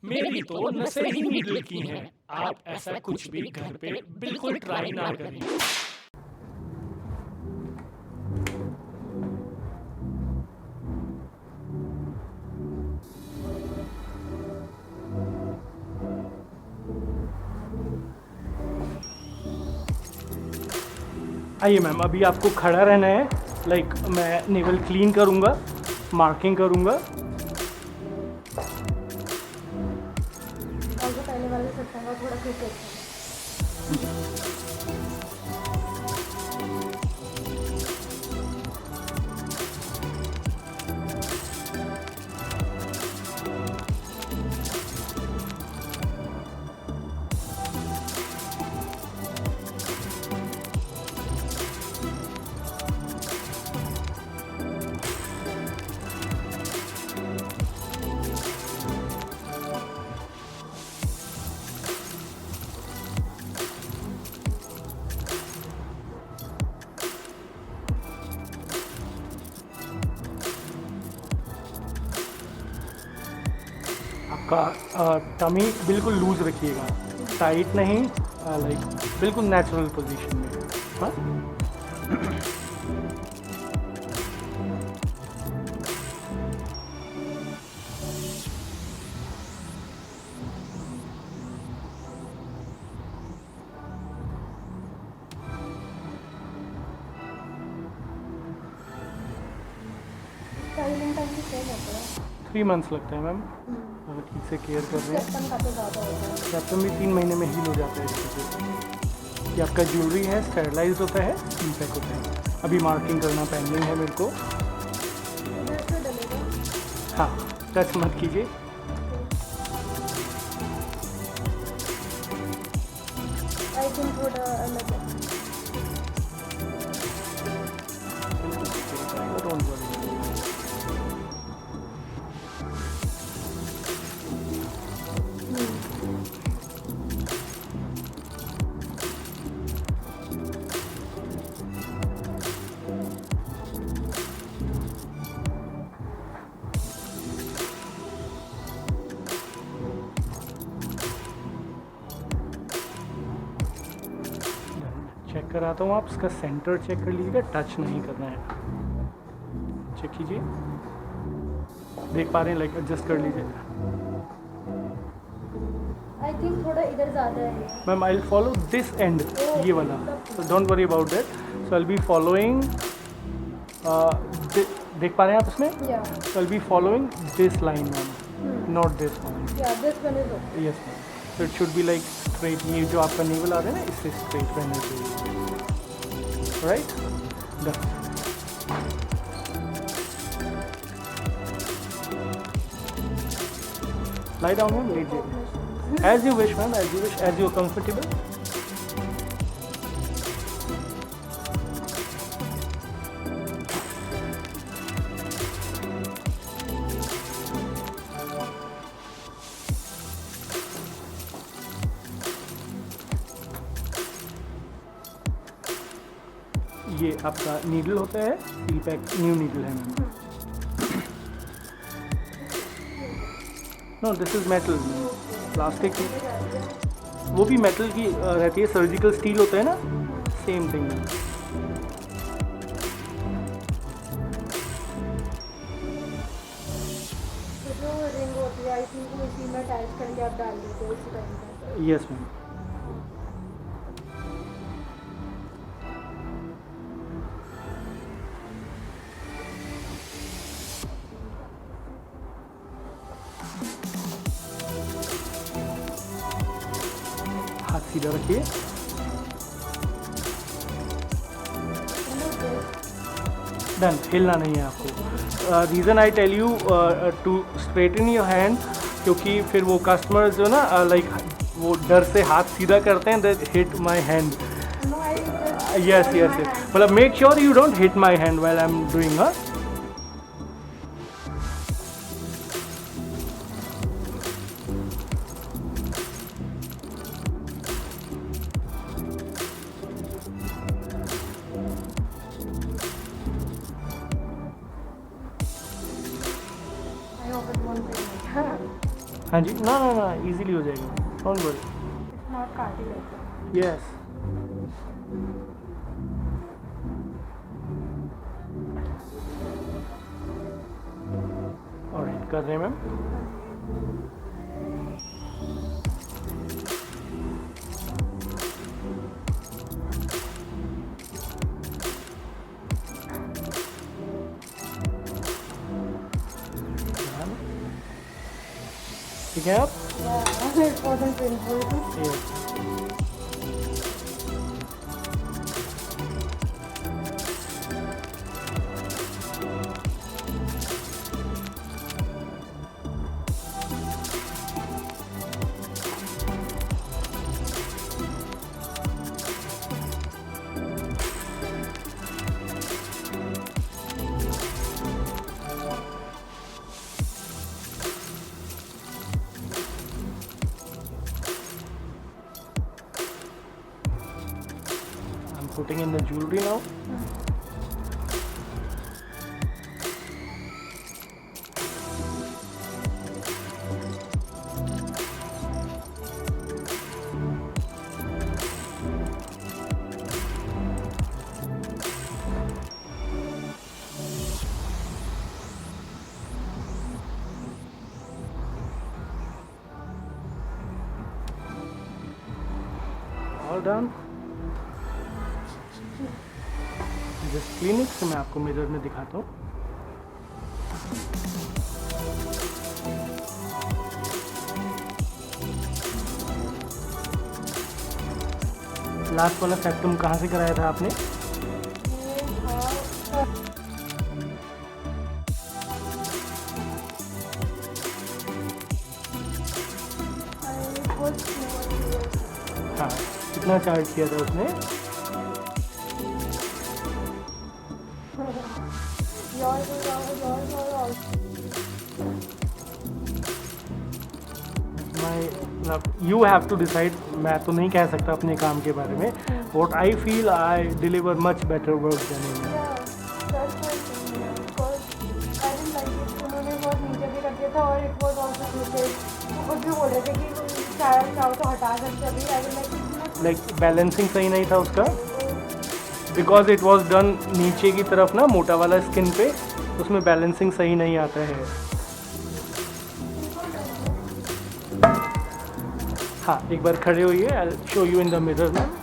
मेरी तो नसें ही नीडल की हैं। आप ऐसा कुछ भी घर पे बिल्कुल ट्राई ना करें। आइए मैम, अभी आपको खड़ा रहना है। लाइक मैं नेवल क्लीन करूँगा, मार्किंग करूँगा। और जो पहले वाले सेक्शन का थोड़ा फिर देखते हैं। आपका टमी बिल्कुल लूज रखिएगा, टाइट नहीं, लाइक बिल्कुल नेचुरल पोजीशन में। हाँ, टाइमिंग टाइम की सेम होता है। 3 मंथ्स लगते हैं मैम, अगर ठीक से केयर कर रहे हैं। सेप्टम का तो ज़्यादा होता है। सेप्टम भी 3 महीने में हील हो जाता है इसके से। ये आपका ज्वेलरी है, स्टेरलाइज होता है, इम्पैक्ट होता है। अभी मार्किंग करना पेंडिंग है मेरे को। इधर से डलेगा। हाँ, टच मत कीजिए। आई थिंक थोड़ा अलग है। Don't worry. चेक कराता हूँ, आप इसका सेंटर चेक कर लीजिएगा, टच नहीं करना है। चेक कीजिए, देख पा रहे हैं, लाइक एडजस्ट कर लीजिए। आई थिंक थोड़ा इधर ज़्यादा है। Ma'am I will follow this and, ये वाला, so don't worry about that. So I will be following, देख पा रहे हैं आप इसमें? या So I'll be following this line, ma'am, not this one. या this one is okay. Yes, ma'am. So it should be like straight. ये जो आपका navel आ रहा है ना, इससे straight रहना चाहिए. Right? Done. Lie down, ma'am. लीजिए. As you wish, ma'am. As you wish. As you are comfortable. ये आपका नीडल होता है, सील पैक न्यू नीडल है ma'am. No, this is metal, plastic की, वो भी मेटल की रहती है, सर्जिकल स्टील होता है ना, सेम थिंग है। तो जो रिंग होती है आई थिंक वो इसी में अटैच करके आप डाल देते हो उसी टाइम पे। Yes ma'am. हाथ सीधा रखिए। डन, हिलना नहीं है आपको। Reason I tell you to straighten your hand, क्योंकि फिर वो कस्टमर जो ना लाइक वो डर से हाथ सीधा करते हैं, that hit my hand. No I yes yes yes, मतलब make sure you don't hit my hand while I am doing a. I hope it won't break. हाँ जी, ना ना ना इजीली हो जाएगा, डोंट वरी। इट्स नॉट काटी रहता। यस, ऑलराइट, कर रहे हैं मैम। ठीक है आप? Yeah, it wasn't painful. Yes. I'm putting in the jewelry now. All done. Just clinic से मैं आपको मिरर में दिखाता हूँ। लास्ट वाला सेप्टम कहाँ से कराया था आपने? हाँ, कितना चार्ज किया था उसने? यू हैव टू डिसाइड, मैं तो नहीं कह सकता अपने काम के बारे में। What I feel I deliver much better work than you. उन्होंने बहुत नीचे भी कर दिया था और इट वॉज ऑल्सो खुद भी बोल रहे थे कि शायद चाहो तो हटा सकते अभी। आई विल लाइक बैलेंसिंग सही नहीं था उसका, बिकॉज इट वॉज डन नीचे की तरफ ना, मोटा वाला स्किन पे, उसमें बैलेंसिंग सही नहीं आता है। हाँ, एक बार खड़े होइए, I will show you in the mirror में।